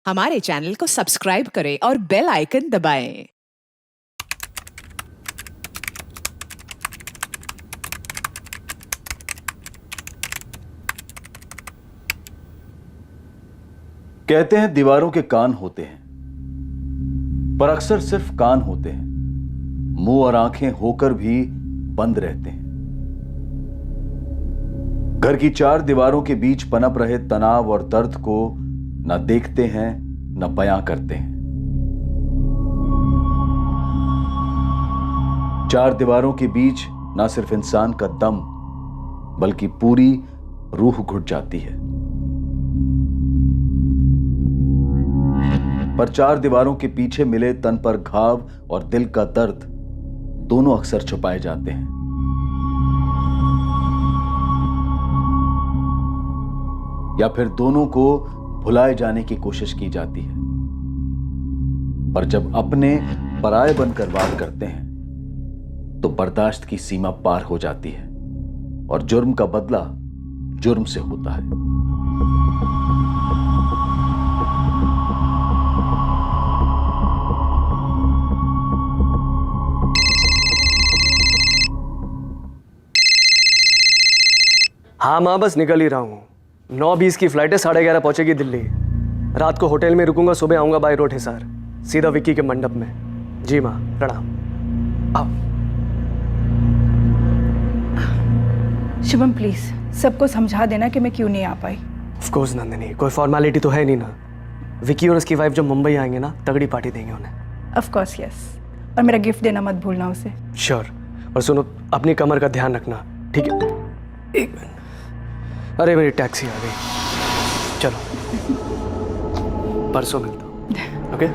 हमारे चैनल को सब्सक्राइब करें और बेल आइकन दबाएं। कहते हैं दीवारों के कान होते हैं, पर अक्सर सिर्फ कान होते हैं, मुंह और आंखें होकर भी बंद रहते हैं। घर की चार दीवारों के बीच पनप रहे तनाव और दर्द को न देखते हैं न बयां करते हैं। चार दीवारों के बीच न सिर्फ इंसान का दम बल्कि पूरी रूह घुट जाती है। पर चार दीवारों के पीछे मिले तन पर घाव और दिल का दर्द दोनों अक्सर छुपाए जाते हैं। या फिर दोनों को भुलाए जाने की कोशिश की जाती है। पर जब अपने पराये बनकर वार करते हैं तो बर्दाश्त की सीमा पार हो जाती है और जुर्म का बदला जुर्म से होता है। हाँ माँ, बस निकल ही रहा हूँ। 9:20 की फ्लाइट है, 11:30 पहुंचेगी दिल्ली। रात को होटल में रुकूंगा, सुबह आऊंगा बाय रोड हिसार, सीधा विक्की के मंडप में। जी माँ, प्रणाम। आओ। शुभम प्लीज सबको समझा देना कि मैं क्यों नहीं आ पाई। ऑफ कोर्स नंदिनी, कोई फॉर्मेलिटी तो है नहीं ना। विक्की और उसकी वाइफ जब मुंबई आएंगे ना, तगड़ी पार्टी देंगे उन्हें। ऑफ कोर्स यस, और मेरा गिफ्ट देना मत भूलना उसे। श्योर। और सुनो, अपनी कमर का ध्यान रखना, ठीक है? एक मिनट। अरे मेरी टैक्सी आ गई, चलो परसों मिलता हूँ। ओके?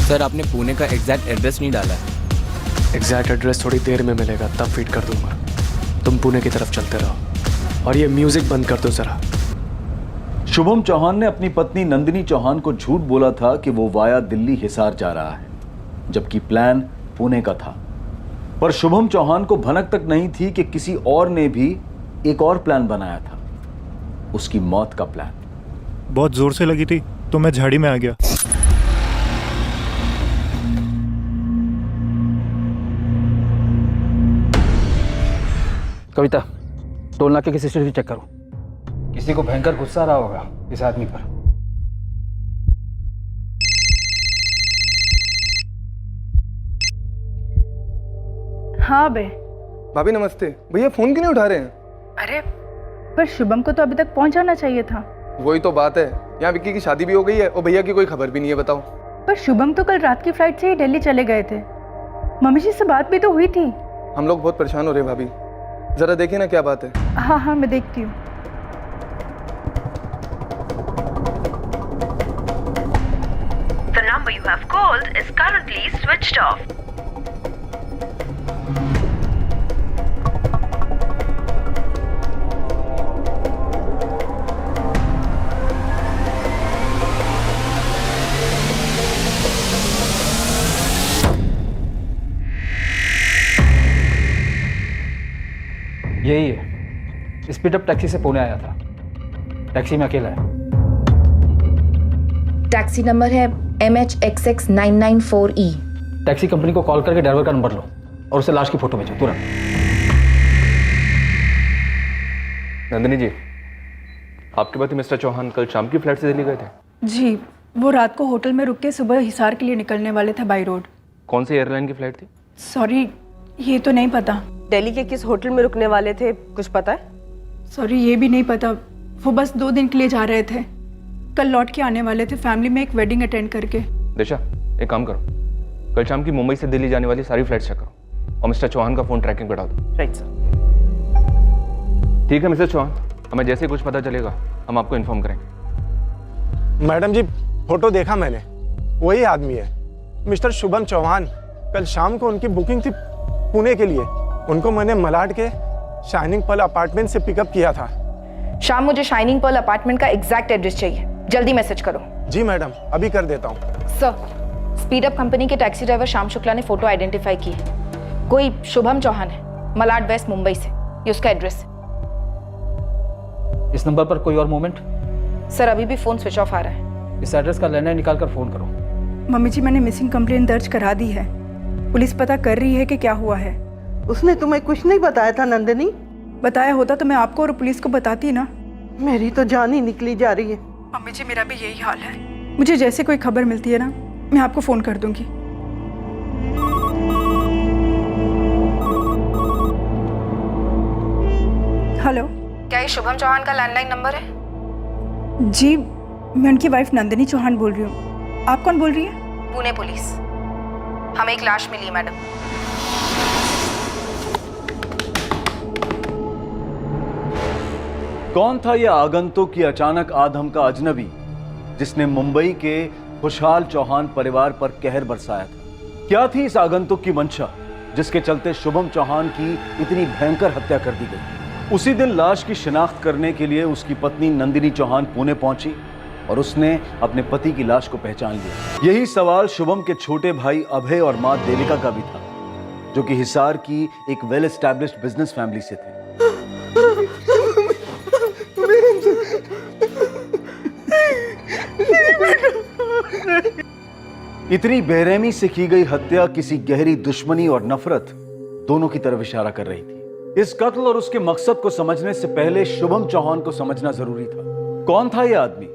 सर, आपने पुणे का एग्जैक्ट एड्रेस नहीं डाला है। एग्जैक्ट एड्रेस थोड़ी देर में मिलेगा, तब फीड कर दूंगा। तुम पुणे की तरफ चलते रहो और ये म्यूजिक बंद कर दो जरा। शुभम चौहान ने अपनी पत्नी नंदिनी चौहान को झूठ बोला था कि वो वाया दिल्ली हिसार जा रहा है, जबकि प्लान पुणे का था। पर शुभम चौहान को भनक तक नहीं थी कि किसी और ने भी एक और प्लान बनाया था, उसकी मौत का प्लान। बहुत जोर से लगी थी तो मैं झाड़ी में आ गया। कविता, टोल नाके की सीसीटीवी चेक करो। किसी को भयंकर गुस्सा आ रहा होगा इस आदमी पर। हाँ बे। भाभी नमस्ते। भैया फोन क्यों नहीं उठा रहे हैं? अरे पर शुभम को तो अभी तक पहुंच जाना चाहिए था। वही तो बात है, यहाँ विक्की की शादी भी हो गई है और भैया की कोई खबर भी नहीं है। बताओ। पर शुभम तो कल रात की फ्लाइट से ही दिल्ली चले गए थे। मम्मी जी से बात भी तो हुई थी। हम लोग बहुत परेशान हो रहे हैं भाभी, जरा देखिए ना क्या बात है। हाँ हाँ मैं देखती हूँ। The number you have called is currently switched off. यही है, स्पीड अप टैक्सी से पुणे आया था। टैक्सी में अकेला है। टैक्सी नंबर है MHXX994E। टैक्सी कंपनी को कॉल करके ड्राइवर का नंबर लो और उसे लाश की फोटो भेजो तुरंत। नंदिनी जी, आपके पति मिस्टर चौहान कल शाम की फ्लाइट से दिल्ली गए थे? जी, वो रात को होटल में रुक के सुबह हिसार के लिए निकलने वाले थे बाई रोड। कौन सी एयरलाइन की फ्लाइट थी? सॉरी, ये तो नहीं पता। दिल्ली के किस होटल में रुकने वाले थे, कुछ पता है? सॉरी, ये भी नहीं पता। वो बस 2 दिन के लिए जा रहे थे, कल लौट के आने वाले थे फैमिली में एक वेडिंग अटेंड करके। दिशा, एक काम करो, कल शाम की मुंबई से दिल्ली जाने वाली सारी फ्लाइट्स चेक करो और मिस्टर चौहान का फोन ट्रैकिंग पे डाल दो। Right sir. ठीक है मिस्टर चौहान, हमें जैसे ही कुछ पता चलेगा हम आपको इन्फॉर्म करेंगे। मैडम जी, फोटो देखा मैंने, वही आदमी है, मिस्टर शुभम चौहान। कल शाम को उनकी बुकिंग थी पुणे के लिए। उनको मैंने मलाड के शाइनिंग पर्ल अपार्टमेंट से पिकअप किया था। शाम मुझे शाइनिंग पर्ल अपार्टमेंट का एग्जैक्ट एड्रेस चाहिए, जल्दी मैसेज करो। जी मैडम, अभी कर देता हूँ। सर, स्पीड अप कंपनी के टैक्सी ड्राइवर श्याम शुक्ला ने फोटो आइडेंटिफाई की है। कोई शुभम चौहान है, मलाड वेस्ट, मुंबई से। ये उसका एड्रेस है। इस नंबर पर कोई और मूवमेंट? सर, अभी भी फोन स्विच ऑफ आ रहा है। इस एड्रेस का लैंडलाइन निकाल कर फोन करो। मम्मी जी, मैंने मिसिंग कंप्लेंट दर्ज करा दी है। पुलिस पता कर रही है कि क्या हुआ है। उसने तुम्हें कुछ नहीं बताया था नंदिनी? बताया होता तो मैं आपको और पुलिस को बताती ना। मेरी तो जान ही निकली जा रही है। मम्मी जी, मेरा भी यही हाल है। मुझे जैसे कोई खबर मिलती है ना, मैं आपको फोन कर दूंगी। हेलो, क्या ये शुभम चौहान का लैंडलाइन नंबर है? जी, मैं उनकी वाइफ नंदिनी चौहान बोल रही हूँ। आप कौन बोल रही हैं? पुणे पुलिस। हमें एक लाश मिली है मैडम। कौन था यह आगंतुक, ये अचानक आधम का अजनबी जिसने मुंबई के खुशहाल चौहान परिवार पर कहर बरसाया था? क्या थी इस आगंतुक की मंशा जिसके चलते शुभम चौहान की इतनी भयंकर हत्या कर दी गई? उसी दिन लाश की शिनाख्त करने के लिए उसकी पत्नी नंदिनी चौहान पुणे पहुंची और उसने अपने पति की लाश को पहचान लिया। यही सवाल शुभम के छोटे भाई अभय और मां देविका का भी था, जो कि हिसार की एक वेल एस्टैब्लिश्ड बिजनेस फैमिली से थे। इतनी बेरहमी से की गई हत्या किसी गहरी दुश्मनी और नफरत दोनों की तरफ इशारा कर रही थी। इस कत्ल और उसके मकसद को समझने से पहले शुभम चौहान को समझना जरूरी था। कौन था यह आदमी?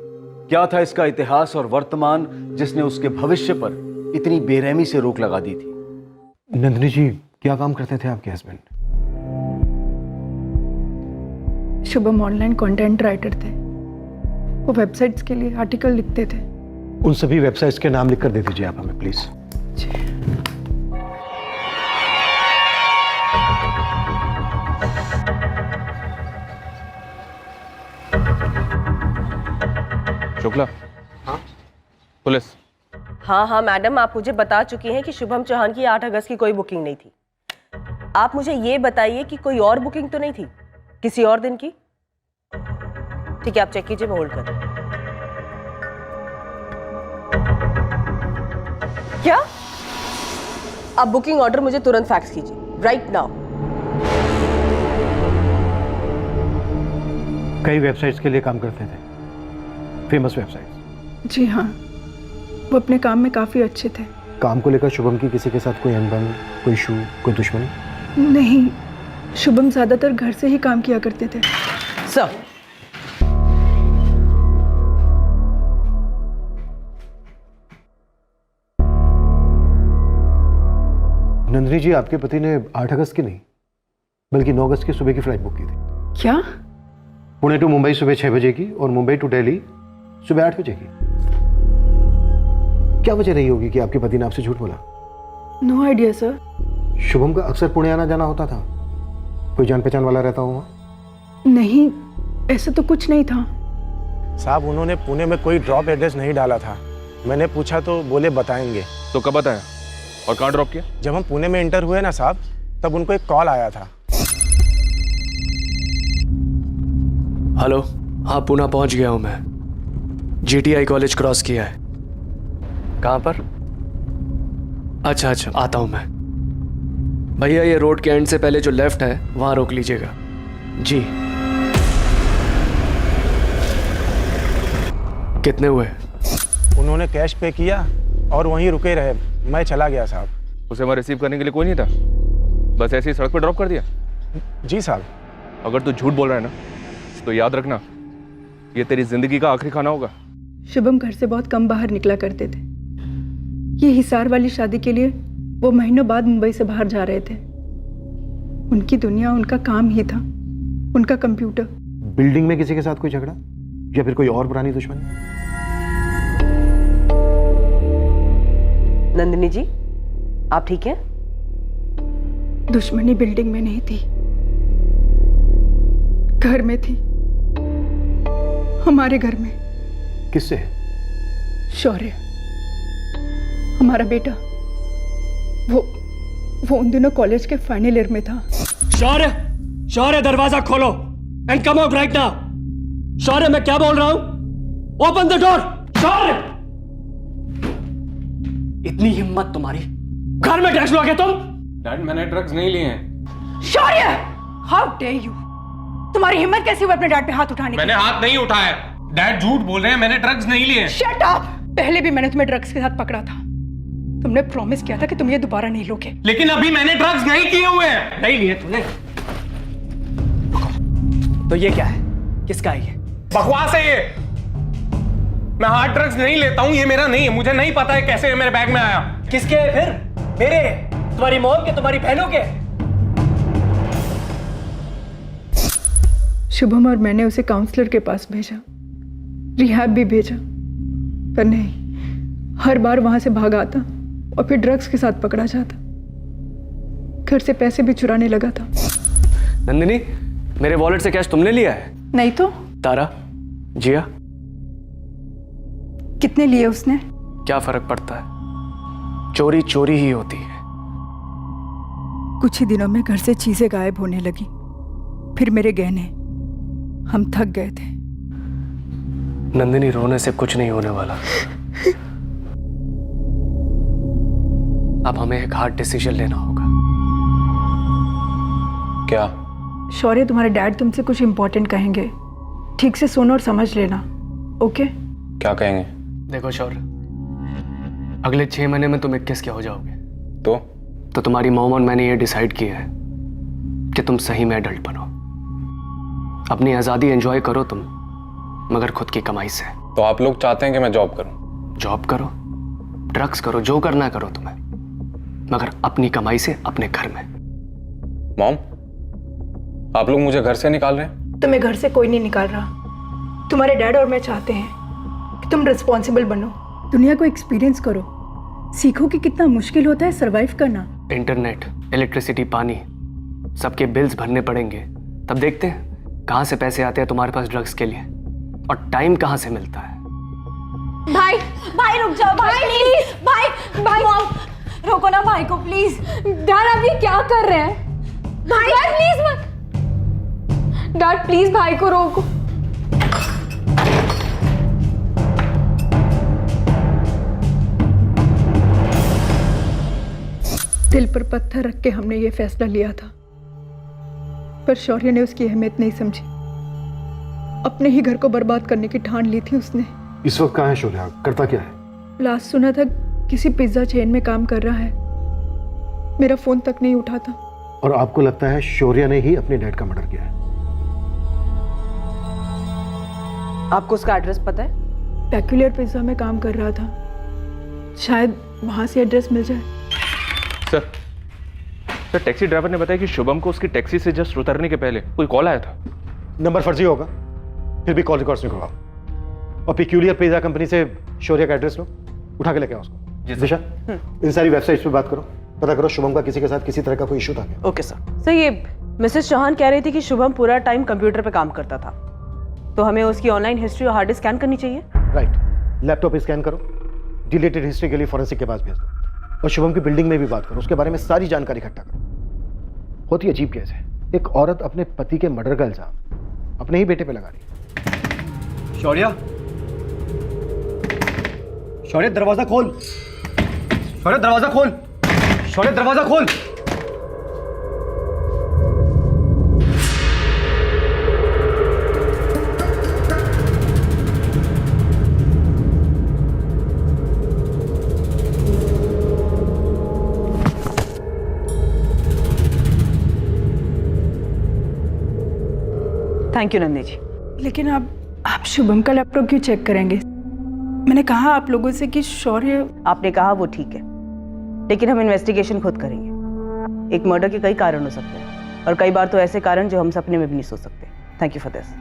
क्या था इसका इतिहास और वर्तमान जिसने उसके भविष्य पर इतनी बेरहमी से रोक लगा दी थी? नंदिनी जी, क्या काम करते थे आपके husband? Shubham online content writer थे। वो वेबसाइट्स के लिए आर्टिकल लिखते थे। उन सभी वेबसाइट्स के नाम लिख कर दे दीजिए आप हमें, प्लीज। शुक्ला। हाँ पुलिस। हाँ मैडम, आप मुझे बता चुकी हैं कि शुभम चौहान की 8 अगस्त की कोई बुकिंग नहीं थी। आप मुझे ये बताइए कि कोई और बुकिंग तो नहीं थी किसी और दिन की? ठीक है, आप चेक कीजिए, मैं होल्ड कर रही हूं। क्या? आप बुकिंग ऑर्डर मुझे तुरंत फैक्स कीजिए, राइट नाउ। कई वेबसाइट्स के लिए काम करते थे, फेमस वेबसाइट्स। जी हाँ, वो अपने काम में काफी अच्छे थे। काम को लेकर शुभम की किसी के साथ कोई अनबन, कोई इशू, कोई दुश्मनी? नहीं, शुभम ज्यादातर घर से ही काम किया करते थे। सर, नंदिनी जी, आपके पति ने 8 अगस्त की नहीं बल्कि 9 अगस्त की सुबह की फ्लाइट बुक की थी। क्या? पुणे टू मुंबई सुबह 6 बजे की और मुंबई टू दिल्ली सुबह 8 बजे की। क्या वजह रही होगी कि आपके पति ने आपसे झूठ बोला? No idea sir. शुभम का अक्सर पुणे आना जाना होता था, कोई जान पहचान वाला रहता हुआ? नहीं, ऐसा तो कुछ नहीं था साहब। उन्होंने पुणे में कोई ड्रॉप एड्रेस नहीं डाला था। मैंने पूछा तो बोले बताएंगे। तो कब बताया और कहाँ ड्रॉप किया? जब हम पुणे में इंटर हुए ना साहब, तब उनको एक कॉल आया था। हेलो, हाँ पुणे पहुंच गया हूं मैं। GTI कॉलेज क्रॉस किया है। कहाँ पर? अच्छा, आता हूं मैं। भैया, ये रोड के एंड से पहले जो लेफ्ट है वहां रोक लीजिएगा। जी। कितने हुए? उन्होंने कैश पे किया और वहीं रुके रहे। मैं चला गया साहब। उसे वहाँ रिसीव करने के लिए कोई नहीं था, बस ऐसे ही सड़क पर ड्रॉप कर दिया? जी साहब। अगर तू झूठ बोल रहा है ना, तो याद रखना, ये तेरी जिंदगी का आखिरी खाना होगा। शुभम घर से बहुत कम बाहर निकला करते थे। ये हिसार वाली शादी के लिए वो महीनों बाद मुंबई से बाहर जा रहे थे। उनकी दुनिया उनका काम ही था, उनका कंप्यूटर। बिल्डिंग में किसी के साथ कोई झगड़ा या फिर कोई और पुरानी दुश्मनी? नंदिनी जी, आप ठीक हैं? दुश्मनी बिल्डिंग में नहीं थी, घर में थी, हमारे घर में। किससे? शौर्य, हमारा बेटा। वो उन दिनों कॉलेज के फाइनल ईयर में था। शौर्य, दरवाजा खोलो and come out right now. Shaurya, मैं क्या बोल रहा हूं? Open the door. शौर्य, इतनी हिम्मत तुम्हारी, घर में ड्रग्स लोगे तुम? डैड मैंने ड्रग्स नहीं लिए हैं। शौर्य, हाउ डेयर यू! तुम्हारी हिम्मत कैसी हुई अपने डैड पे हाथ उठाने की? मैंने हाथ नहीं उठाया। डैड झूठ बोल रहे हैं, मैंने ड्रग्स नहीं लिए। Shut up! पहले भी मैंने तुम्हें ड्रग्स के साथ पकड़ा था। तुमने प्रॉमिस किया था कि तुम ये दोबारा नहीं लोगे। लेकिन अभी मैंने ड्रग्स नहीं किए हुए हैं। नहीं लिए तुमने? तो ये क्या है? किसका है ये? बकवास है ये। मैं हार्ड ड्रग्स नहीं लेता हूँ, ये मेरा नहीं है। मुझे नहीं पता है कैसे ये मेरे बैग में आया। किसके है फिर? मेरे? तुम्हारी मॉम के? तुम्हारी बहनों के? शुभम और मैंने उसे काउंसलर के पास भेजा, रिहैब भी भेजा, पर नहीं, हर बार वहां से भाग आता और फिर ड्रग्स के साथ पकड़ा जाता। घर से पैसे भी चुराने लगा था। नंदिनी, मेरे वॉलेट से कैश तुमने लिया है? नहीं तो तारा, जिया, कितने लिए उसने? क्या फर्क पड़ता है? चोरी चोरी ही होती है। कुछ ही दिनों में घर से चीजें गायब होने लगी, फिर मेरे गहने। हम थक गए थे। नंदिनी, रोने से कुछ नहीं होने वाला। अब हमें एक हार्ड डिसीजन लेना होगा। क्या? शौर्य, तुम्हारे डैड तुमसे कुछ इंपॉर्टेंट कहेंगे, ठीक से सुनो और समझ लेना, ओके? क्या कहेंगे? देखो शौर्य, अगले 6 महीने में तुम 21 के हो जाओगे। तो तुम्हारी मॉम और मैंने ये डिसाइड किया है कि तुम सही में एडल्ट बनो। अपनी आज़ादी एंजॉय करो तुम, मगर खुद की कमाई से। तो आप लोग चाहते हैं कि मैं जॉब करूं? जॉब करो, ड्रग्स करो, जो करना करो तुम्हें, मगर अपनी कमाई से अपने घर में। मॉम, आप लोग मुझे घर से निकाल रहे हैं? तुम्हें घर से कोई नहीं निकाल रहा। तुम्हारे डैड और मैं चाहते हैं कि तुम रिस्पॉन्सिबल बनो, दुनिया को एक्सपीरियंस करो, सीखो कि कितना मुश्किल होता है सरवाइव करना। इंटरनेट, इलेक्ट्रिसिटी, पानी, सबके बिल्स भरने पड़ेंगे, तब देखते हैं कहां से पैसे आते हैं तुम्हारे पास ड्रग्स के लिए, और टाइम कहां से मिलता है। भाई, भाई रुक जाओ भाई, प्लीज भाई, भाई मॉम रोको ना भाई को प्लीज। डैड आप ये क्या कर रहे हैं? भाई प्लीज मत। डैड प्लीज भाई को रोको। दिल पर पत्थर रख के हमने ये फैसला लिया था, पर शौर्य ने उसकी अहमियत नहीं समझी। अपने ही घर को बर्बाद करने की ठान ली थी उसने। इस वक्त कहाँ है शौर्य? करता क्या है? लास्ट सुना था किसी पिज्जा चेन में काम कर रहा है। मेरा फोन तक नहीं उठाता। और आपको लगता है शौर्य ने ही अपने डैड का मर्डर किया है? आपको उसका एड्रेस पता है? पेक्यूलियर पिज्जा में काम कर रहा था, शायद वहां से एड्रेस मिल जाए। सर, टैक्सी ड्राइवर ने बताया कि शुभम को उसकी टैक्सी से जस्ट उतरने के पहले कोई कॉल आया था। नंबर फर्जी होगा, फिर भी कॉल रिकॉर्ड्स निकलवाओ और पेक्यूलियर पिज्जा कंपनी से शौर्य का एड्रेस लो, उठा के लेके आओ उसको। दिशा, इन सारी वेबसाइट्स पे बात करो, पता करो शुभम का किसी के साथ किसी तरह का कोई इशू था क्या? Okay sir. सर, ये मिसेस चौहान कह रही थी कि शुभम पूरा टाइम कंप्यूटर पे काम करता था, तो हमें उसकी ऑनलाइन हिस्ट्री और हार्ड डिस्क स्कैन करनी चाहिए। राइट, लैपटॉप पे स्कैन करो, डिलीटेड हिस्ट्री के लिए फॉरेंसिक के पास भेज दो, और शुभम की बिल्डिंग में भी बात करो, उसके बारे में सारी जानकारी इकट्ठा करो। बहुत ही अजीब केस है, एक औरत अपने पति के मर्डर का इल्जाम अपने ही बेटे पे लगा रही। शौर्य, शौर्य दरवाजा खोल, शौर्य दरवाजा खोल, शौर्य दरवाजा खोल। Thank you Nandi ji. लेकिन आप शुभम का लैपटॉप क्यों चेक करेंगे? मैंने कहा आप लोगों से कि शौर्य। आपने कहा वो ठीक है, लेकिन हम इन्वेस्टिगेशन खुद करेंगे। एक मर्डर के कई कारण हो सकते हैं, और कई बार तो ऐसे कारण जो हम सपने में भी नहीं सोच सकते। Thank you for this.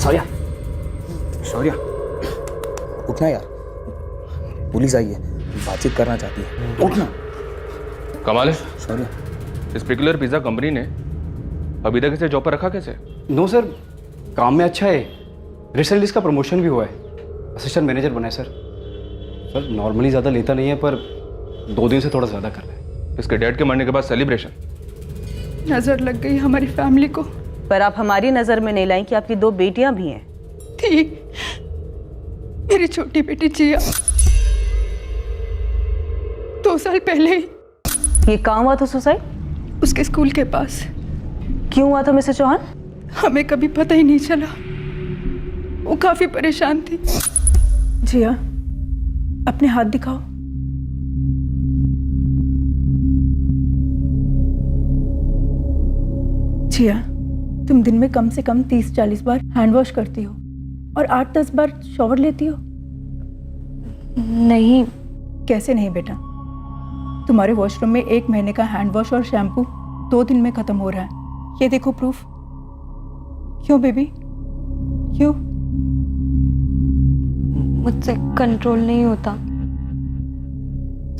Shaurya, Shaurya उठना यार, पुलिस आई है, बातचीत करना चाहती है, उठना। कमाल है शौर्य, इस पेक्यूलियर पिज्जा कंपनी ने अभी तक इसे जॉब पर रखा कैसे? नो सर, काम में अच्छा है, रिसेंटली इसका प्रमोशन भी हुआ है, असिस्टेंट मैनेजर बना है सर। सर नॉर्मली ज़्यादा लेता नहीं है, पर 2 दिन से थोड़ा ज़्यादा कर रहा है। इसके डैड के मरने के बाद सेलिब्रेशन। नजर लग गई हमारी फैमिली को। पर आप हमारी नजर में नहीं लाई कि आपकी 2 बेटियां भी हैं। थी मेरी छोटी बेटी जिया 2 साल पहले ही। ये कहाँ हुआ था सुसाइड? उसके स्कूल के पास। क्यों हुआ था मिसेस चौहान? हमें कभी पता ही नहीं चला। वो काफी परेशान थी। जिया, अपने हाथ दिखाओ। जिया, तुम दिन में कम से कम 30-40 बार हैंड वॉश करती हो और 8-10 बार शॉवर लेती हो। नहीं। कैसे नहीं बेटा? तुम्हारे वॉशरूम में 1 महीने का हैंड वॉश और शैम्पू 2 दिन में खत्म हो रहा है। ये देखो प्रूफ। क्यों बेबी, क्यों? मुझसे कंट्रोल नहीं होता।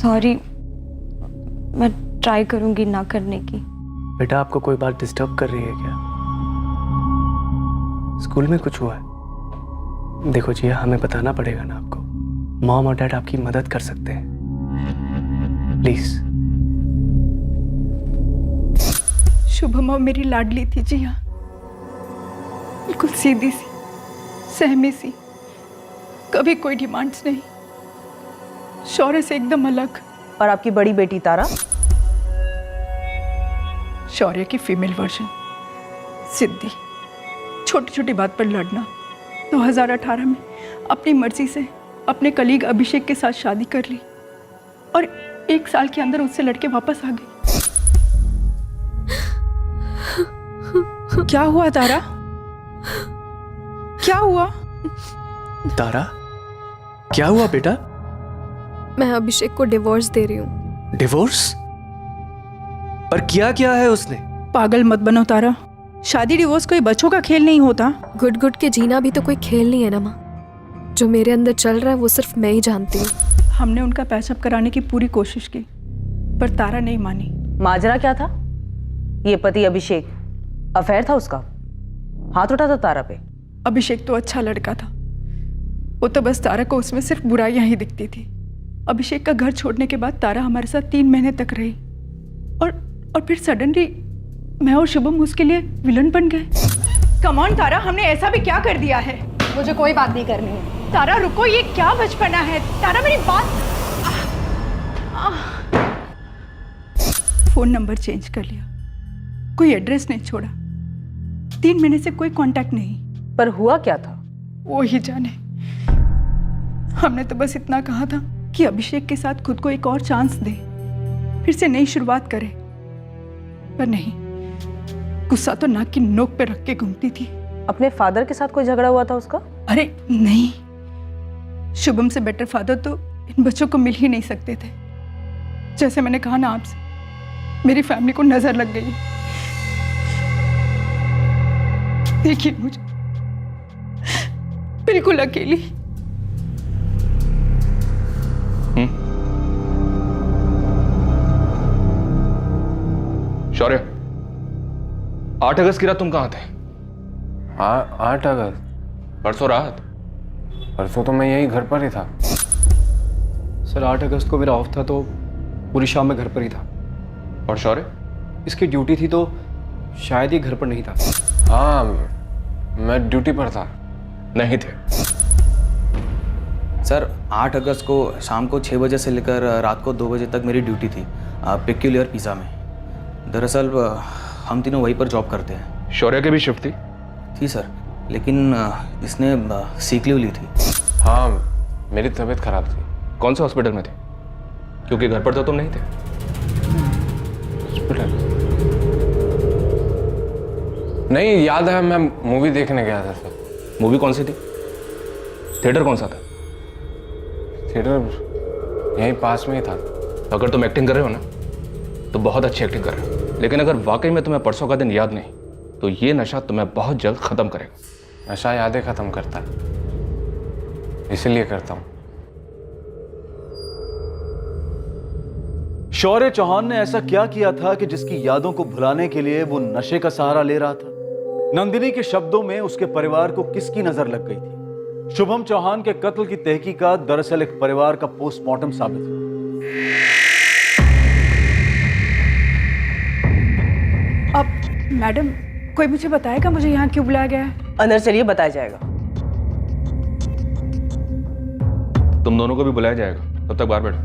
सॉरी, मैं ट्राई करूंगी ना करने की। बेटा आपको कोई बात डिस्टर्ब कर रही है क्या? स्कूल में कुछ हुआ है? देखो जिया, हमें बताना पड़ेगा ना आपको। मॉम और डैड आपकी मदद कर सकते हैं, प्लीज। शुभम और मेरी लाडली थी जिया, बिल्कुल सीधी सी, सहमी सी, कभी कोई डिमांड्स नहीं, शौर्य से एकदम अलग। और आपकी बड़ी बेटी तारा? शौर्य की फीमेल वर्जन, सिद्धि। छोटी छोटी बात पर लड़ना। 2018 में अपनी मर्जी से अपने कलीग अभिषेक के साथ शादी कर ली और 1 साल के अंदर उससे लड़के वापस आ गई। क्या हुआ तारा? क्या हुआ? तारा, क्या हुआ बेटा? मैं अभिषेक को डिवोर्स दे रही हूँ। डिवोर्स? पर क्या क्या है उसने? पागल मत बनो तारा, शादी डिवोर्स कोई बच्चों का खेल नहीं होता। घुट घुट के जीना भी तो कोई खेल नहीं है ना माँ। जो मेरे अंदर चल रहा है वो सिर्फ मैं ही जानती हूँ। हमने उनका पैचअप कराने की पूरी कोशिश की, पर तारा नहीं मानी। माजरा क्या था? ये पति अभिषेक, अफेयर था उसका? हाथ उठा था तारा पे? अभिषेक तो अच्छा लड़का था, वो तो बस तारा को उसमें सिर्फ बुराइयां ही दिखती थी। अभिषेक का घर छोड़ने के बाद तारा हमारे साथ 3 महीने तक रही और फिर सडनली मैं और शुभम उसके लिए विलन बन गए। कम ऑन तारा, हमने ऐसा भी क्या कर दिया है? मुझे कोई बात नहीं करनी है। तारा रुको, ये क्या बचपना है? तारा मेरी बात। फोन नंबर चेंज कर लिया, कोई एड्रेस नहीं छोड़ा, 3 महीने से कोई कांटेक्ट नहीं। पर हुआ क्या था? वो ही जाने। हमने तो बस इतना कहा था कि अभिषेक के साथ खुद को एक और चांस दे, फिर से नई शुरुआत करे, पर नहीं, गुस्सा तो नाक की नोक पे रख के घूमती थी। अपने फादर के साथ कोई झगड़ा हुआ था उसका? अरे नहीं, शुभम से बेटर फादर तो इन बच्चों को मिल ही नहीं सकते थे। जैसे मैंने कहा ना आपसे, मेरी फैमिली को नजर लग गई। देखिए मुझे बिल्कुल अकेली। शौर्य, 8 अगस्त की रात तुम कहाँ थे? 8 अगस्त? परसों रात? परसों तो मैं यही घर पर ही था। सर 8 अगस्त को मेरा ऑफ था, तो पूरी शाम में घर पर ही था। और शौर्य? इसकी ड्यूटी थी तो शायद ये घर पर नहीं था। हाँ, मैं ड्यूटी पर था। नहीं थे सर। 8 अगस्त को शाम को 6 बजे से लेकर रात को 2 बजे तक मेरी ड्यूटी थी पेक्यूलियर पिज़्ज़ा में। दरअसल हम तीनों वहीं पर जॉब करते हैं। शौर्य की भी शिफ्ट थी सर, लेकिन इसने सीक लीव ली थी। हाँ, मेरी तबीयत खराब थी। कौन से हॉस्पिटल में थे? क्योंकि घर पर तो तुम नहीं थे। हॉस्पिटल? नहीं, याद है, मैं मूवी देखने गया था सर। मूवी कौन सी थी? थिएटर कौन सा था? थिएटर यहीं पास में ही था। अगर तुम एक्टिंग कर रहे हो ना, तो बहुत अच्छी एक्टिंग कर रहे हो, लेकिन अगर वाकई में तुम्हें परसों का दिन याद नहीं, तो ये नशा तुम्हें बहुत जल्द खत्म करेगा। नशा यादें खत्म करता है, इसीलिए करता हूँ। शौर्य चौहान ने ऐसा क्या किया था कि जिसकी यादों को भुलाने के लिए वो नशे का सहारा ले रहा था? नंदिनी के शब्दों में उसके परिवार को किसकी नजर लग गई थी? शुभम चौहान के कत्ल की तहकीकात दरअसल एक परिवार का पोस्टमार्टम साबित हुआ। अब मैडम, कोई मुझे बताएगा मुझे यहाँ क्यों बुलाया गया है? अंदर चलिए, बताया जाएगा। तुम दोनों को भी बुलाया जाएगा, तब तक बाहर बैठो।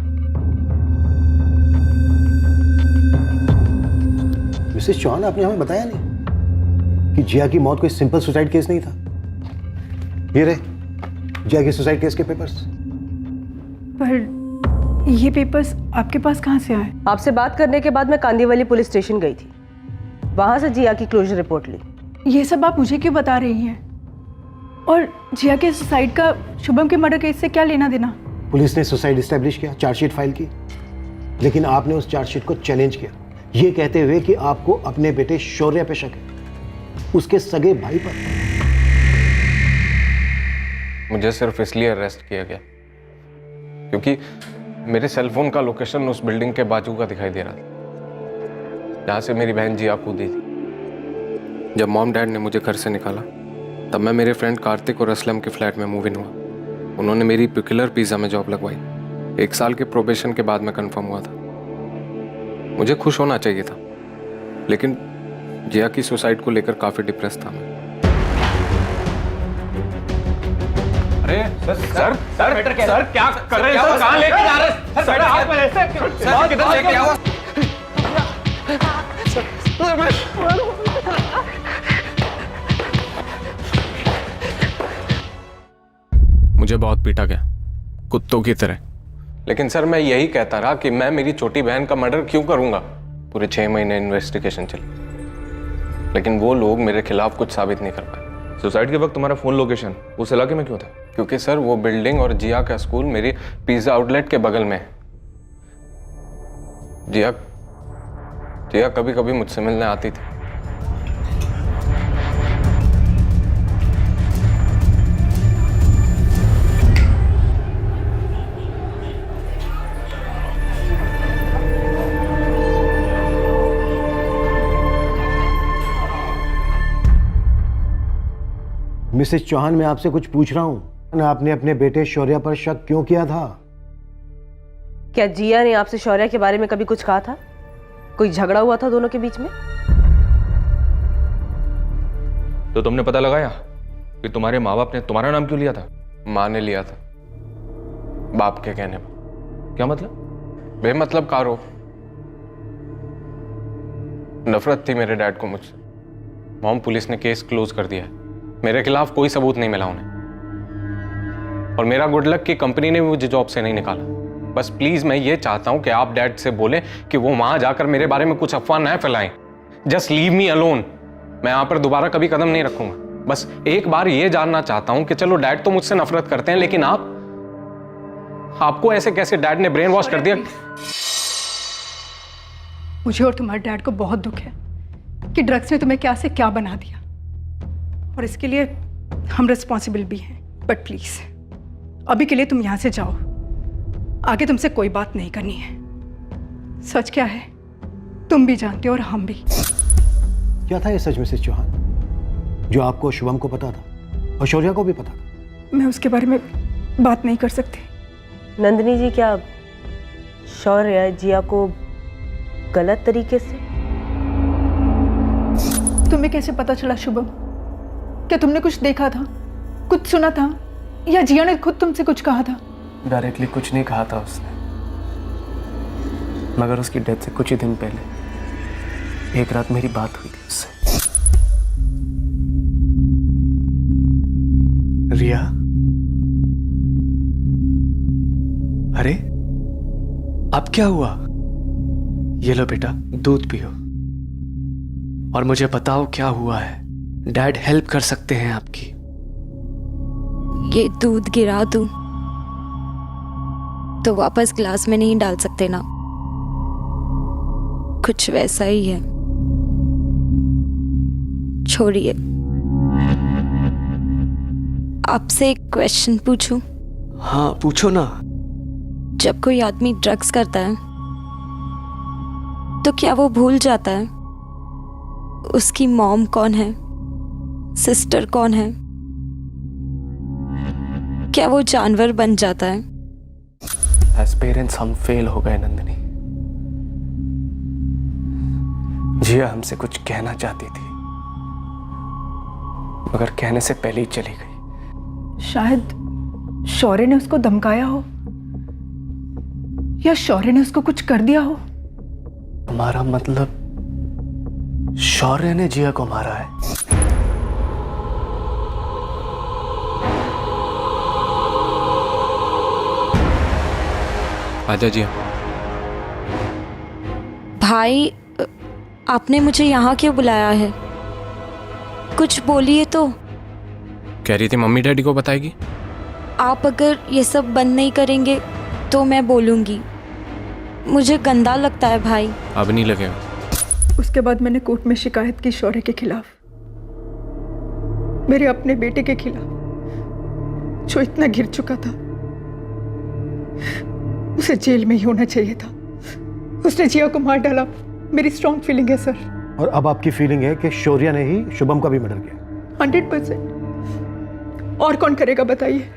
मिसेस चौहान, आपने हमें बताया नहीं कि जिया की मौत कोई सिंपल सुसाइड केस नहीं था। ये रहे जिया की सुसाइड केस के पेपर्स। पर ये पेपर्स आपके पास कहाँ से आए? आपसे बात करने के बाद मैं कांदीवली पुलिस स्टेशन गई थी, वहां से जिया की क्लोजर रिपोर्ट ली। ये सब आप मुझे क्यों बता रही हैं? और जिया के सुसाइड का शुभम के मर्डर केस से क्या लेना देना? पुलिस ने सुसाइड एस्टेब्लिश किया, चार्जशीट फाइल की, लेकिन आपने उस चार्जशीट को चैलेंज किया, ये कहते हुए कि आपको अपने बेटे शौर्य पे शक है, उसके सगे भाई पर। मुझे सिर्फ इसलिए अरेस्ट किया गया क्योंकि मेरे सेलफोन का लोकेशन उस बिल्डिंग के बाजू का दिखाई दे रहा था जहाँ से मेरी बहन जिया कूदी थी। जब मॉम डैड ने मुझे घर से निकाला तब मैं मेरे फ्रेंड कार्तिक और असलम के फ्लैट में मूव इन हुआ। उन्होंने मेरी पिकुलर पिज़्ज़ा में जॉब लगवाई। 1 साल के प्रोबेशन के बाद मैं कंफर्म हुआ था। मुझे खुश होना चाहिए था, लेकिन जिया की सुसाइड को लेकर काफ़ी डिप्रेस था मैं। अरे सर क्या कर रहे हैं सर? कहाँ लेके जा रहे हैं सर? हाथ में सर किधर लेके आओ? मुझे बहुत पीटा गया, कुत्तों की तरह। लेकिन सर मैं यही कहता रहा कि मैं मेरी छोटी बहन का मर्डर क्यों करूंगा। पूरे 6 महीने इन्वेस्टिगेशन चली, लेकिन वो लोग मेरे खिलाफ कुछ साबित नहीं कर पाए। सुसाइड के वक्त तुम्हारा फोन लोकेशन उस इलाके में क्यों था? क्योंकि सर वो बिल्डिंग और जिया का स्कूल मेरी पिज्जा आउटलेट के बगल में है। जिया कभी कभी मुझसे मिलने आती थी। मिसेस चौहान, मैं आपसे कुछ पूछ रहा हूं। आपने अपने बेटे शौर्य पर शक क्यों किया था? क्या जिया ने आपसे शौर्य के बारे में कभी कुछ कहा था? कोई झगड़ा हुआ था दोनों के बीच में? तो तुमने पता लगाया कि तुम्हारे माँ बाप ने तुम्हारा नाम क्यों लिया था? माँ ने लिया था, बाप के कहने पर। क्या मतलब? बेमतलब कारो। नफरत थी मेरे डैड को मुझसे। मॉम, पुलिस ने केस क्लोज कर दिया है। मेरे खिलाफ कोई सबूत नहीं मिला उन्हें, और मेरा गुड लक कि कंपनी ने मुझे जॉब से नहीं निकाला। बस प्लीज मैं ये चाहता हूं कि आप डैड से बोलें कि वो वहां जाकर मेरे बारे में कुछ अफवाह न फैलाएं। Just leave me alone. मैं यहां पर दोबारा कभी कदम नहीं रखूंगा। बस एक बार ये जानना चाहता हूं कि चलो डैड तो मुझसे नफरत करते हैं, लेकिन आपको ऐसे कैसे डैड ने ब्रेन वॉश कर दिया? मुझे और तुम्हारे डैड को बहुत दुख है कि ड्रग्स ने तुम्हें क्या से क्या बना दिया, और इसके लिए हम रिस्पॉन्सिबल भी हैं। बट प्लीज अभी के लिए तुम यहां से जाओ, आगे तुमसे कोई बात नहीं करनी है। सच क्या है तुम भी जानते हो और हम भी। क्या था ये सच मिसेस चौहान जो आपको शुभम को पता था और शौर्य को भी पता था? मैं उसके बारे में बात नहीं कर सकती। नंदिनी जी, क्या शौर्य जिया को गलत तरीके से? तुम्हें कैसे पता चला शुभम? क्या तुमने कुछ देखा था, कुछ सुना था, या जिया ने खुद तुमसे कुछ कहा था? डायरेक्टली कुछ नहीं कहा था उसने, मगर उसकी डेथ से कुछ ही दिन पहले एक रात मेरी बात हुई थी उससे। रिया, अरे अब क्या हुआ? ये लो बेटा, दूध पियो और मुझे बताओ क्या हुआ है। डैड हेल्प कर सकते हैं आपकी। ये दूध गिरा दूं तो वापस ग्लास में नहीं डाल सकते ना? कुछ वैसा ही है। छोड़िए, आपसे एक क्वेश्चन पूछूं? हाँ पूछो ना। जब कोई आदमी ड्रग्स करता है तो क्या वो भूल जाता है उसकी मॉम कौन है, सिस्टर कौन है? क्या वो जानवर बन जाता है? एज पेरेंट्स हम फेल हो गए नंदिनी। जिया हमसे कुछ कहना चाहती थी, मगर कहने से पहले ही चली गई। शायद शौर्य ने उसको धमकाया हो, या शौर्य ने उसको कुछ कर दिया हो। हमारा मतलब शौर्य ने जिया को मारा है? आजा जिया। भाई, आपने मुझे यहाँ क्यों बुलाया है? कुछ बोलिए तो। कह रही थी मम्मी डैडी को बताएगी। आप अगर ये सब बंद नहीं करेंगे तो मैं बोलूँगी। मुझे गंदा लगता है भाई। अब नहीं लगेगा। उसके बाद मैंने कोर्ट में शिकायत की शौर्य के खिलाफ, मेरे अपने बेटे के खिलाफ, जो इतना गिर चुका था। उसे जेल में ही होना चाहिए था। उसने जिया को मार डाला। मेरी स्ट्रॉन्ग फीलिंग है सर। और अब आपकी फीलिंग है कि शौर्य ने ही शुभम का भी मर्डर किया? 100%। और कौन करेगा बताइए?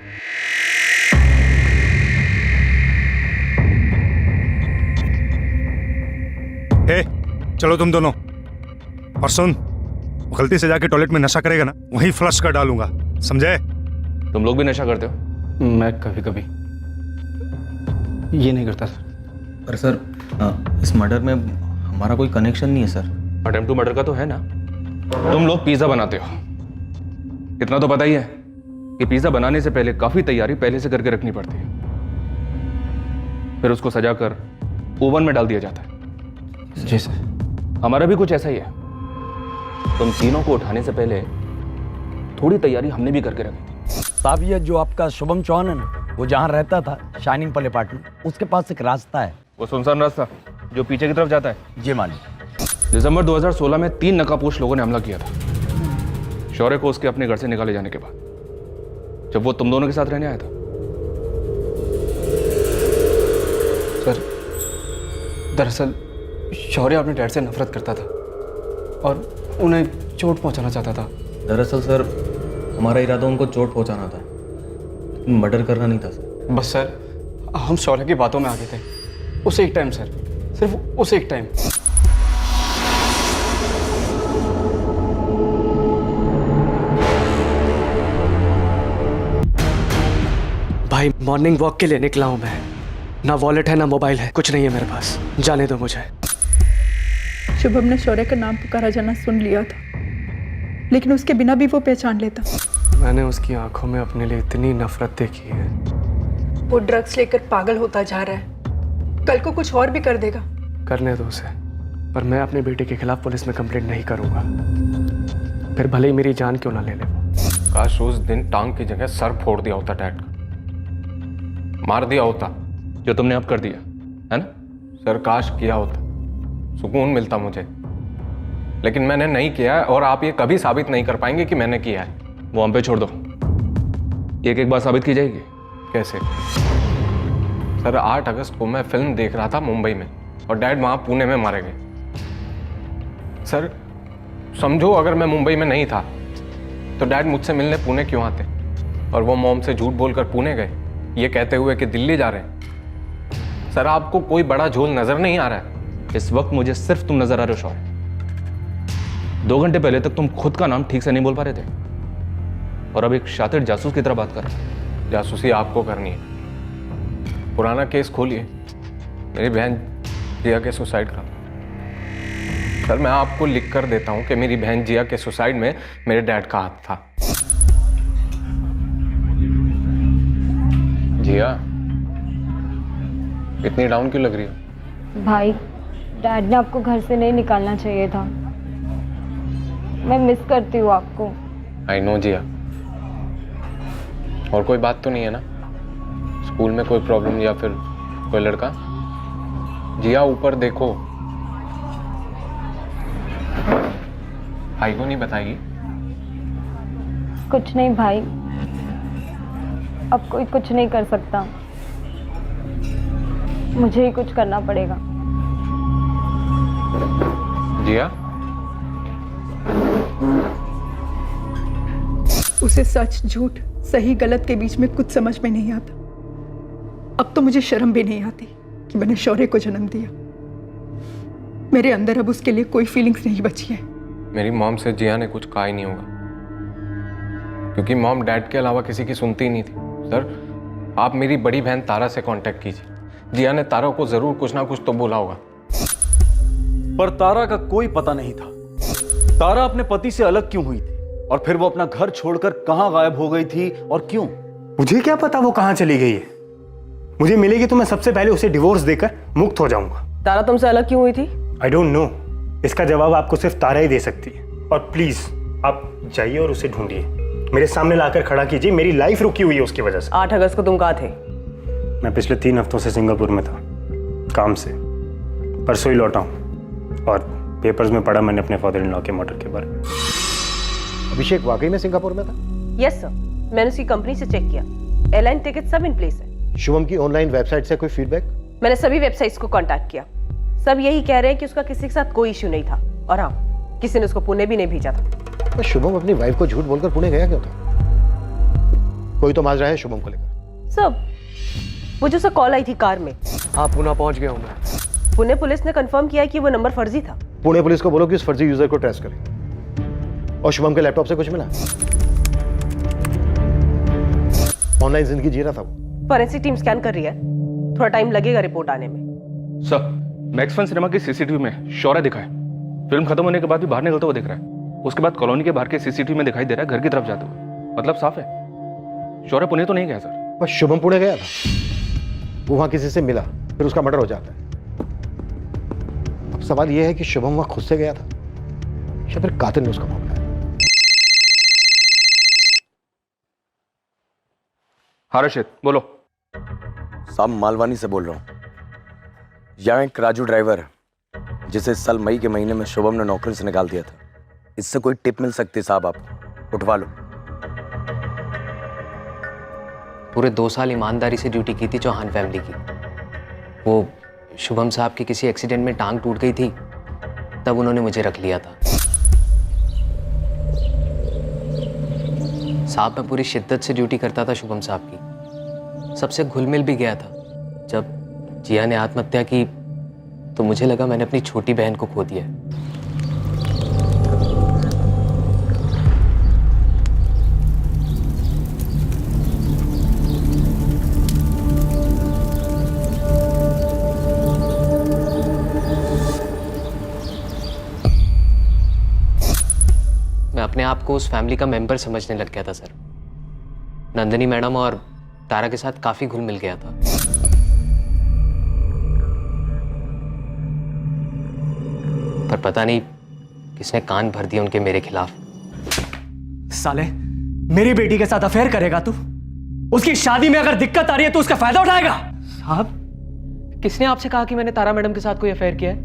हे, चलो तुम दोनों। और सुन, गलती से जाके टॉयलेट में नशा करेगा ना, वहीं फ्लश कर डालूंगा, समझे? तुम लोग भी नशा करते हो? मैं कभी कभी। ये नहीं करता सर। पर सर इस मर्डर में हमारा कोई कनेक्शन नहीं है सर। अटेम्प्ट टू मर्डर का तो है ना। तुम लोग पिज्जा बनाते हो, इतना तो पता ही है कि पिज्जा बनाने से पहले काफी तैयारी पहले से करके रखनी पड़ती है, फिर उसको सजाकर ओवन में डाल दिया जाता है। जी सर। हमारा भी कुछ ऐसा ही है। तुम तीनों को उठाने से पहले थोड़ी तैयारी हमने भी करके रखी थी। साहब, ये जो आपका शुभम चौहान है ना, वो जहाँ रहता था शाइनिंग पल अपार्टमेंट, उसके पास एक रास्ता है। वो सुनसान रास्ता जो पीछे की तरफ जाता है? जी मालिक। दिसंबर 2016 में 3 नकाबपोश लोगों ने हमला किया था शौर्य को उसके अपने घर से निकाले जाने के बाद, जब वो तुम दोनों के साथ रहने आया था। सर, दरअसल शौर्य अपने डैड से नफरत करता था और उन्हें चोट पहुंचाना चाहता था। दरअसल सर हमारा इरादा उनको चोट पहुंचाना था, मर्डर करना नहीं था सर। बस सर, हम शौर्य की बातों में आ गए थे। उसे एक टाइम सर, सिर्फ उसे एक टाइम। भाई, मॉर्निंग वॉक के लिए निकला हूं मैं। ना वॉलेट है ना मोबाइल है, कुछ नहीं है मेरे पास। जाने दो मुझे। शुभम ने शौर्य का नाम पुकारा जाना सुन लिया था, लेकिन उसके बिना भी वो पहचान लेता। मैंने उसकी आंखों में अपने लिए इतनी नफरत देखी है। वो ड्रग्स लेकर पागल होता जा रहा है, कल को कुछ और भी कर देगा। करने दो उसे, पर मैं अपने बेटे के खिलाफ पुलिस में कंप्लेंट नहीं करूंगा, फिर भले ही मेरी जान क्यों ना ले ले। काश उस दिन टांग की जगह सर फोड़ दिया होता डैड का, मार दिया होता, जो तुमने अब कर दिया है ना। सर काश किया होता, सुकून मिलता मुझे, लेकिन मैंने नहीं किया है और आप ये कभी साबित नहीं कर पाएंगे कि मैंने किया है। वो हम पे छोड़ दो, एक एक बार साबित की जाएगी। कैसे? सर 8 अगस्त को मैं फिल्म देख रहा था मुंबई में और डैड वहाँ पुणे में मारे गए। सर समझो अगर मैं मुंबई में नहीं था तो डैड मुझसे मिलने पुणे क्यों आते, और वो मॉम से झूठ बोलकर पुणे गए ये कहते हुए कि दिल्ली जा रहे हैं। सर आपको कोई बड़ा झोल नजर नहीं आ रहा है? इस वक्त मुझे सिर्फ तुम नजर आ रहे हो शौर्य। 2 घंटे पहले तक तुम खुद का नाम ठीक से नहीं बोल पा रहे थे और अब एक शातिर जासूस की तरह बात कर रहे हो। जासूसी आपको करनी है। पुराना केस खोलिए, मेरी बहन जिया के सुसाइड का। सर मैं आपको लिख कर देता हूं कि मेरी बहन जिया के सुसाइड में मेरे डैड का हाथ था। जिया इतनी डाउन क्यों लग रही हो? भाई, डैड ने आपको घर से नहीं निकालना चाहिए था। मैं मिस करती हूँ आपको। आई नो जिया। और कोई बात तो नहीं है ना? स्कूल में कोई प्रॉब्लम या फिर कोई लड़का? जिया ऊपर देखो। भाई को नहीं बताएगी? कुछ नहीं भाई, अब कोई कुछ नहीं कर सकता, मुझे ही कुछ करना पड़ेगा। जिया, उसे सच झूठ सही गलत के बीच में कुछ समझ में नहीं आता। अब तो मुझे शर्म भी नहीं आती कि मैंने शौर्य को जन्म दिया। मेरे अंदर अब उसके लिए कोई फीलिंग्स नहीं बची है। मेरी मॉम से जिया ने कुछ कहा ही नहीं होगा, क्योंकि मॉम डैड के अलावा किसी की सुनती ही नहीं थी। सर, आप मेरी बड़ी बहन तारा से कांटेक्ट कीजिए। जिया ने तारा को जरूर कुछ ना कुछ तो बोला होगा। पर तारा का कोई पता नहीं था। तारा अपने पति से अलग क्यों हुई थी, और फिर वो अपना घर छोड़कर कहां गायब हो गई थी और क्यों? मुझे क्या पता वो कहां चली गई है। मुझे मिलेगी तो मैं सबसे पहले उसे डिवोर्स देकर मुक्त हो जाऊंगा। तारा तुमसे अलग क्यों हुई थी? I don't know. इसका जवाब आपको सिर्फ तारा ही दे सकती है। और प्लीज आप जाइए और उसे ढूंढिए, मेरे सामने लाकर खड़ा कीजिए। मेरी लाइफ रुकी हुई है उसकी वजह से। 8 अगस्त को तुम कहाँ थे? मैं पिछले 3 हफ्तों से सिंगापुर में था, काम से। परसों ही लौटा हूँ और पेपर्स में पढ़ा मैंने अपने फादर इन लॉ के मर्डर के बारे में। अभिषेक वाकई में सिंगापुर में था? यस सर, मैंने उसकी कंपनी से चेक किया। एयरलाइन टिकट सब इन प्लेस है। शुभम की ऑनलाइन वेबसाइट से कोई फीडबैक? मैंने सभी वेबसाइट्स को कांटेक्ट किया। सब यही कह रहे हैं कि उसका किसी के साथ कोई इश्यू नहीं था, और हाँ, किसी ने उसको पुणे भी नहीं भेजा था। तो शुभम अपनी वाइफ को झूठ बोलकर पुणे गया क्यों था? कोई तो माजरा है शुभम को लेकर। सब मुझे उससे कॉल आई थी कार में। हाँ, पुणे पहुंच गया हूँ मैं। पुणे पुलिस ने कंफर्म किया कि वो नंबर फर्जी था। पुणे पुलिस को बोलो कि उस फर्जी यूजर को ट्रेस करे। और शुभम के लैपटॉप से कुछ मिला? ऑनलाइन जिंदगी जी रहा था वो। फॉरेंसिक टीम स्कैन कर रही है, थोड़ा टाइम लगेगा रिपोर्ट आने में। सर, मैक्स फन सिनेमा की सीसीटीवी में शौर्य दिखा है। फिल्म खत्म होने के बाद भी बाहर निकलता हुआ दिख रहा है। उसके बाद कॉलोनी के बाहर के सीसीटीवी में दिखाई दे रहा है घर की तरफ जाते हुए। मतलब साफ है, शौर्य पुणे तो नहीं गया सर। पर शुभम पुणे गया था, वो वहां किसी से मिला, फिर उसका मर्डर हो जाता है। अब सवाल यह है कि शुभम वहां खुद से गया था या फिर कातिल ने उसका मौका है। हाँ रशिद, बोलो। साहब, मालवानी से बोल रहा हूँ। यहाँ एक राजू ड्राइवर जिसे इस साल मई के महीने में शुभम ने नौकरी से निकाल दिया था। इससे कोई टिप मिल सकती साहब, आपको उठवा लो। पूरे 2 साल ईमानदारी से ड्यूटी की थी चौहान फैमिली की। वो शुभम साहब की किसी एक्सीडेंट में टांग टूट गई थी, तब उन्होंने मुझे रख लिया था। साहब, मैं पूरी शिद्दत से ड्यूटी करता था शुभम साहब की, सबसे घुल मिल भी गया था। जब जिया ने आत्महत्या की तो मुझे लगा मैंने अपनी छोटी बहन को खो दिया है। मैं अपने आप को उस फैमिली का मेंबर समझने लग गया था सर। नंदिनी मैडम और तारा के साथ काफी घुल मिल गया था। पर पता नहीं किसने कान भर दिए उनके मेरे खिलाफ। साले, मेरी बेटी के साथ अफेयर करेगा तू? उसकी शादी में अगर दिक्कत आ रही है तो उसका फायदा उठाएगा? साहब, किसने आपसे कहा कि मैंने तारा मैडम के साथ कोई अफेयर किया है?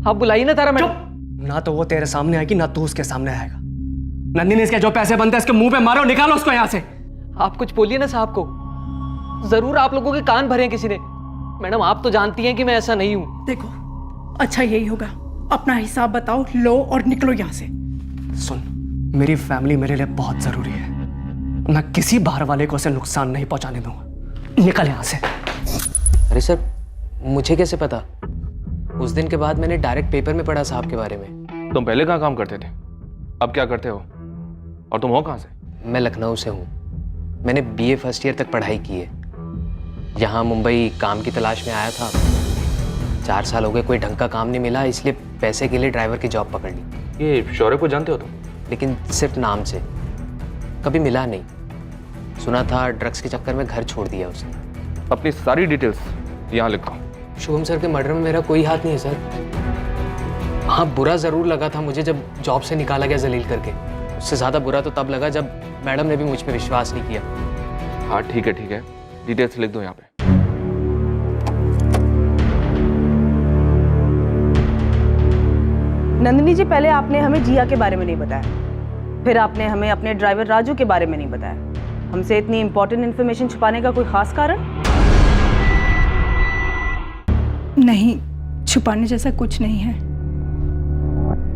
आप बुलाइए ना तारा मैडम। ना तो वो तेरे सामने आएगी, ना तू उसके सामने आएगा। नंदिनी, इसके जो पैसे बनते हैं इसके मुंह पे मारो, निकालो उसको यहाँ से। आप कुछ बोलिए ना साहब को। जरूर आप लोगों के कान भरे हैं किसी ने। मैडम, आप तो जानती हैं कि मैं ऐसा नहीं हूं। देखो, अच्छा यही होगा, अपना हिसाब बताओ, लो और निकलो यहाँ से। सुन, मेरी फैमिली मेरे लिए बहुत जरूरी है। मैं किसी बाहर वाले को उसे नुकसान नहीं पहुंचाने दूंगा। निकल यहाँ से। अरे सर, मुझे कैसे पता? उस दिन के बाद मैंने डायरेक्ट पेपर में पढ़ा साहब के बारे में। तुम पहले कहाँ काम करते थे, अब क्या करते हो, और तुम हो कहाँ से? मैं लखनऊ से हूँ। मैंने BA फर्स्ट ईयर तक पढ़ाई की है। यहाँ मुंबई काम की तलाश में आया था। 4 साल हो गए, कोई ढंग का काम नहीं मिला, इसलिए पैसे के लिए ड्राइवर की जॉब पकड़ ली। ये शौर्य को जानते हो तुम? लेकिन सिर्फ नाम से, कभी मिला नहीं। सुना था ड्रग्स के चक्कर में घर छोड़ दिया उसने। अपनी सारी डिटेल्स यहाँ लिखो। शुभम सर के मर्डर में मेरा कोई हाथ नहीं है सर। हाँ, बुरा ज़रूर लगा था मुझे जब जॉब से निकाला गया जलील करके। उससे ज़्यादा बुरा तो तब लगा जब मैडम ने भी मुझ पर विश्वास नहीं किया। हाँ ठीक है, डिटेल्स लिख दो यहाँ पे। नंदिनी जी, पहले आपने हमें जिया के बारे में नहीं बताया, फिर आपने हमें अपने ड्राइवर राजू के बारे में नहीं बताया। हमसे इतनी इंपॉर्टेंट इन्फॉर्मेशन छुपाने का कोई खास कारण? नहीं, छुपाने जैसा कुछ नहीं है,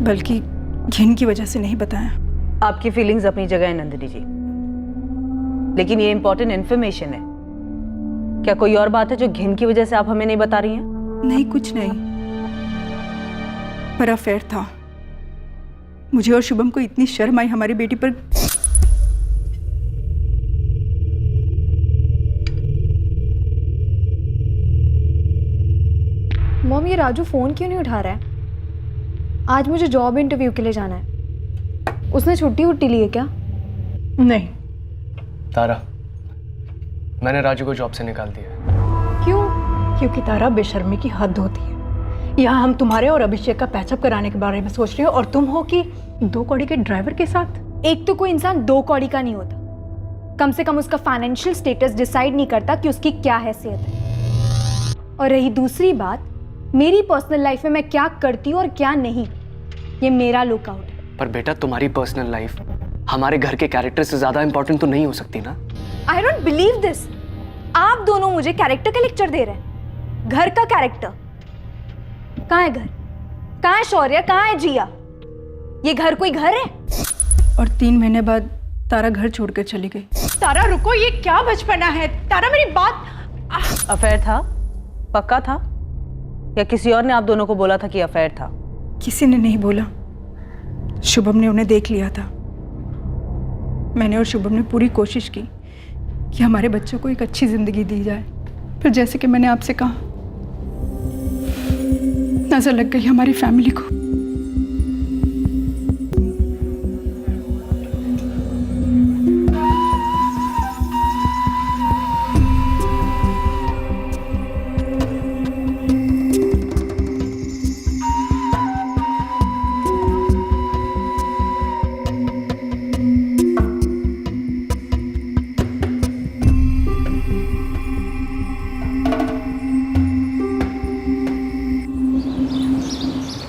बल्कि घिन की वजह से नहीं बताया। आपकी फीलिंग्स अपनी जगह है नंदिनी जी। लेकिन ये इंपॉर्टेंट इन्फॉर्मेशन है। क्या कोई और बात है जो घिन की वजह से आप हमें नहीं बता रही हैं? नहीं, कुछ नहीं, पर अफेयर था। मुझे और शुभम को इतनी शर्म आई हमारी बेटी पर। मॉम, ये राजू फोन क्यों नहीं उठा रहा है? आज मुझे जॉब इंटरव्यू के लिए जाना है। उसने छुट्टी वुट्टी ली है क्या? नहीं। तारा, मैंने राजू को जॉब से निकाल दिया। क्यों? क्योंकि तारा, बेशर्मी की हद होती है। यहाँ हम तुम्हारे और अभिषेक का पैचअप कराने के बारे में सोच रहे हो और तुम हो कि 2 कौड़ी के ड्राइवर के साथ। एक तो कोई इंसान 2 कौड़ी का नहीं होता, कम से कम उसका फाइनेंशियल स्टेटस डिसाइड नहीं करता कि उसकी क्या हैसियत है। और रही दूसरी बात, मेरी पर्सनल लाइफ में मैं क्या करती हूँ और क्या नहीं, ये मेरा लुकआउट है। पर बेटा, तुम्हारी पर्सनल लाइफ हमारे घर के कैरेक्टर से ज्यादा इंपॉर्टेंट तो नहीं हो सकती ना। I don't believe this. आप दोनों मुझे कैरेक्टर का लेक्चर दे रहे हैं। घर का कैरेक्टर कहाँ है? घर कहाँ है? शौर्य कहाँ है? जिया, ये घर कोई घर है? और 3 महीने बाद तारा घर छोड़कर चली गई। तारा रुको, ये क्या बचपना है? तारा मेरी बात। अफेयर था? पक्का था? या किसी और ने आप दोनों को बोला था कि अफेयर था? किसी ने नहीं बोला, शुभम ने उन्हें देख लिया था। मैंने और शुभम ने पूरी कोशिश की कि हमारे बच्चों को एक अच्छी जिंदगी दी जाए, फिर जैसे कि मैंने आपसे कहा, नजर लग गई हमारी फैमिली को।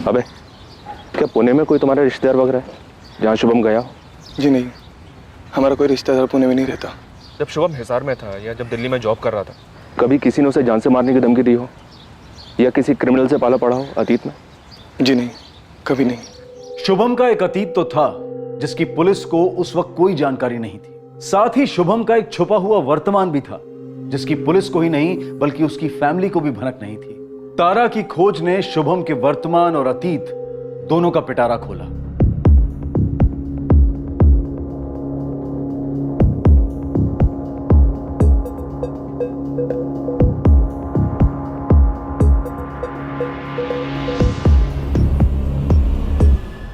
अबे, क्या पुणे में कोई तुम्हारा रिश्तेदार वगैरह है जहाँ शुभम गया हो? जी नहीं, हमारा कोई रिश्तेदार पुणे में नहीं रहता। जब शुभम हिसार में था या जब दिल्ली में जॉब कर रहा था, कभी किसी ने उसे जान से मारने की धमकी दी हो या किसी क्रिमिनल से पाला पड़ा हो अतीत में? जी नहीं, कभी नहीं। शुभम का एक अतीत तो था जिसकी पुलिस को उस वक्त कोई जानकारी नहीं थी। साथ ही शुभम का एक छुपा हुआ वर्तमान भी था जिसकी पुलिस को ही नहीं बल्कि उसकी फैमिली को भी भनक नहीं थी। तारा की खोज ने शुभम के वर्तमान और अतीत दोनों का पिटारा खोला।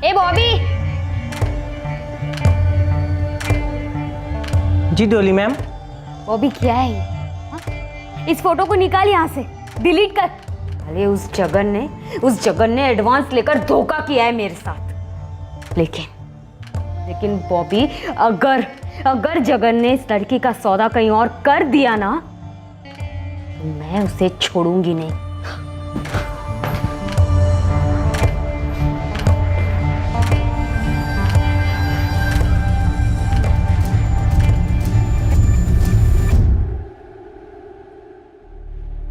ए बॉबी। जी डोली मैम। बॉबी क्या है ये? हाँ? इस फोटो को निकाल यहाँ से, डिलीट कर। अरे उस जगन ने एडवांस लेकर धोखा किया है मेरे साथ। लेकिन बॉबी, अगर जगन ने इस लड़की का सौदा कहीं और कर दिया ना, तो मैं उसे छोड़ूंगी नहीं।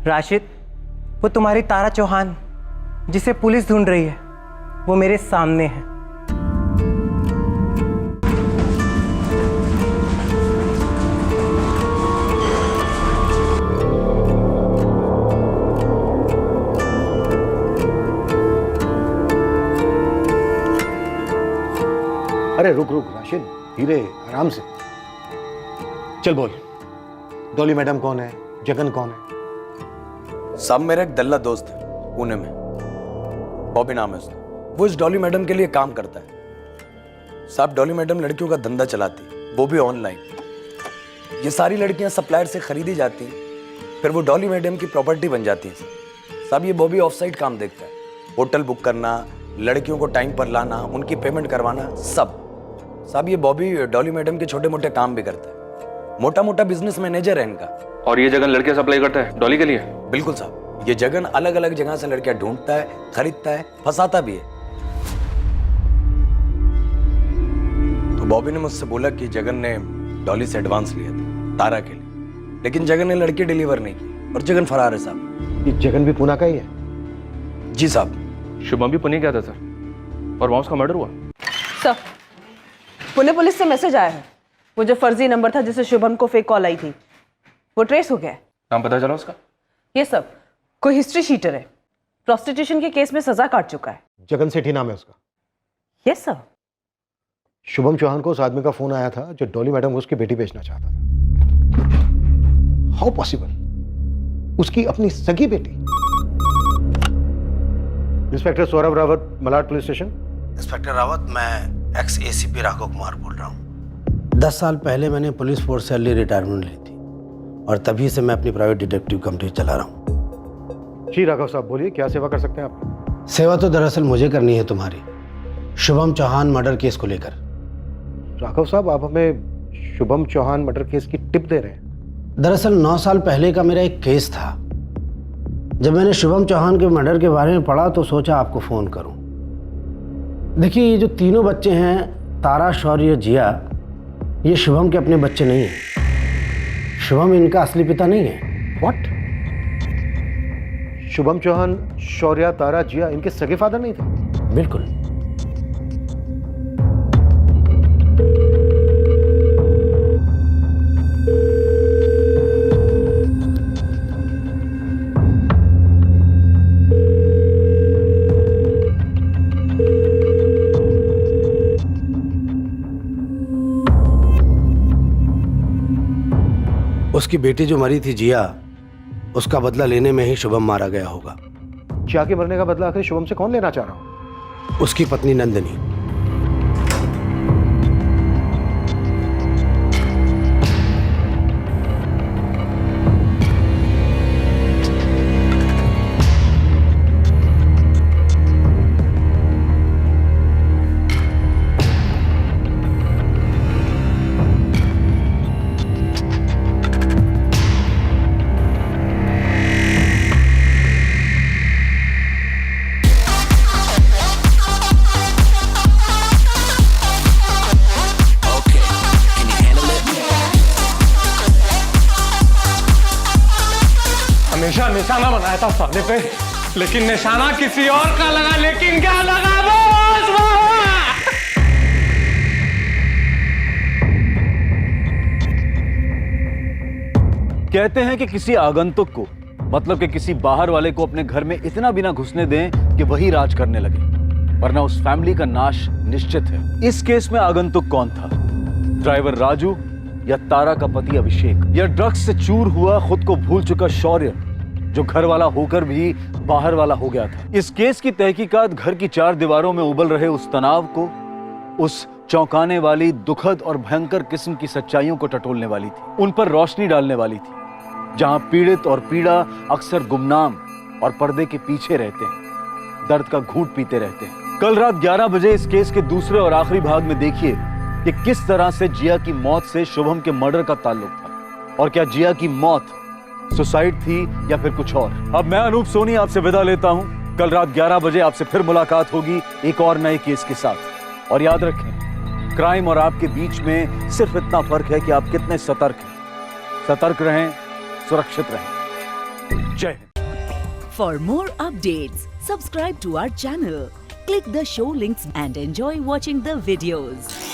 राशिद, वो तुम्हारी तारा चौहान जिसे पुलिस ढूंढ रही है, वो मेरे सामने है। अरे रुक राशिद, धीरे, आराम से चल। बोल, डॉली मैडम कौन है? जगन कौन है? साहब, मेरा एक दल्ला दोस्त है पुणे में, बॉबी नाम है उसका। वो इस डॉली मैडम के लिए काम करता है। साहब, डॉली मैडम लड़कियों का धंधा चलाती है, वो भी ऑनलाइन। ये सारी लड़कियां सप्लायर से खरीदी जाती हैं, फिर वो डॉली मैडम की प्रॉपर्टी बन जाती हैं। साहब, ये बॉबी ऑफ साइड काम देखता है, होटल बुक करना, लड़कियों को टाइम पर लाना, उनकी पेमेंट करवाना, सब। साहब, ये बॉबी डॉली मैडम के छोटे मोटे काम भी करता है, मोटा मोटा बिजनेस मैनेजर है इनका। और ये जगन लड़कियां सप्लाई करता है डॉली के लिए? बिल्कुल साहब, ये जगन अलग अलग जगह से लड़कियां ढूंढता है, खरीदता है, फंसाता भी है। तो बॉबी ने मुझसे बोला कि जगन ने डॉली से एडवांस लिया था तारा के लिए, लेकिन जगन ने लड़की डिलीवर नहीं की और जगन फरार है साहब। ये जगन भी पुणे का ही है? जी साहब। शुभम भी पुणे गया था सर, और वहां उसका मर्डर हुआ। सर, पुणे पुलिस से मैसेज आया है वो जो फर्जी नंबर था जिससे शुभम को फेक कॉल आई थी, वो ट्रेस हो गया है। नाम पता चला उसका? ये सब कोई हिस्ट्री शीटर है, प्रोस्टिट्यूशन के केस में सजा काट चुका है। जगन सेठी नाम है उसका। Yes sir. शुभम चौहान को उस आदमी का फोन आया था जो डॉली मैडम को उसकी बेटी बेचना चाहता था। How possible? उसकी अपनी सगी बेटी। Inspector Saurabh Rawat, Malad police station. Inspector Rawat, मैं एक्स एसीपी राघव कुमार बोल रहा हूँ। 10 साल पहले मैंने पुलिस फोर्स से अर्ली रिटायरमेंट ली थी और तभी से मैं अपनी प्राइवेट डिटेक्टिव कंपनी चला रहा हूँ। जी राघव साहब, बोलिए क्या सेवा कर सकते हैं आप? सेवा तो दरअसल मुझे करनी है तुम्हारी, शुभम चौहान मर्डर केस को लेकर। राघव साहब, आप हमें शुभम चौहान मर्डर केस की टिप दे रहे हैं? दरअसल 9 साल पहले का मेरा एक केस था। जब मैंने शुभम चौहान के मर्डर के बारे में पढ़ा तो सोचा आपको फ़ोन करूं। देखिए, ये जो तीनों बच्चे हैं, तारा, शौर्य, जिया, ये शुभम के अपने बच्चे नहीं हैं। शुभम इनका असली पिता नहीं है। व्हाट? शुभम चौहान, शौर्य, तारा, जिया इनके सगे फादर नहीं थे? बिल्कुल। उसकी बेटी जो मरी थी जिया, उसका बदला लेने में ही शुभम मारा गया होगा। जिया के मरने का बदला आखिर शुभम से कौन लेना चाह रहा हो? उसकी पत्नी नंदिनी। हमेशा निशाना बनाया था साले पे, लेकिन निशाना किसी और का लगा। लेकिन क्या लगा बॉस? कहते हैं कि किसी आगंतुक को, मतलब कि किसी बाहर वाले को अपने घर में इतना बिना घुसने दें कि वही राज करने लगे, वरना उस फैमिली का नाश निश्चित है। इस केस में आगंतुक कौन था? ड्राइवर राजू या तारा का पति अभिषेक, या ड्रग्स से चूर हुआ खुद को भूल चुका शौर्य जो घर वाला होकर भी बाहर वाला हो गया था। इस केस की तहकीकात घर की 4 दीवारों में उबल रहे उस तनाव को, उस चौंकाने वाली, दुखद और भयंकर किस्म की सच्चाइयों को टटोलने वाली थी, उन पर रोशनी डालने वाली थी, जहां पीड़ित और पीड़ा अक्सर गुमनाम और पर्दे के पीछे रहते हैं, दर्द का घूंट पीते रहते हैं। कल रात 11 बजे इस केस के दूसरे और आखिरी भाग में देखिए कि किस तरह से जिया की मौत से शुभम के मर्डर का ताल्लुक था, और क्या जिया की मौत सुसाइड थी या फिर कुछ और। अब मैं अनूप सोनी आपसे विदा लेता हूं। कल रात 11 बजे आपसे फिर मुलाकात होगी एक और नए केस के साथ। और याद रखें, क्राइम और आपके बीच में सिर्फ इतना फर्क है कि आप कितने सतर्क हैं। सतर्क रहें, सुरक्षित रहें। जय Hind. For more updates, subscribe to our channel, click the show links and enjoy watching the videos.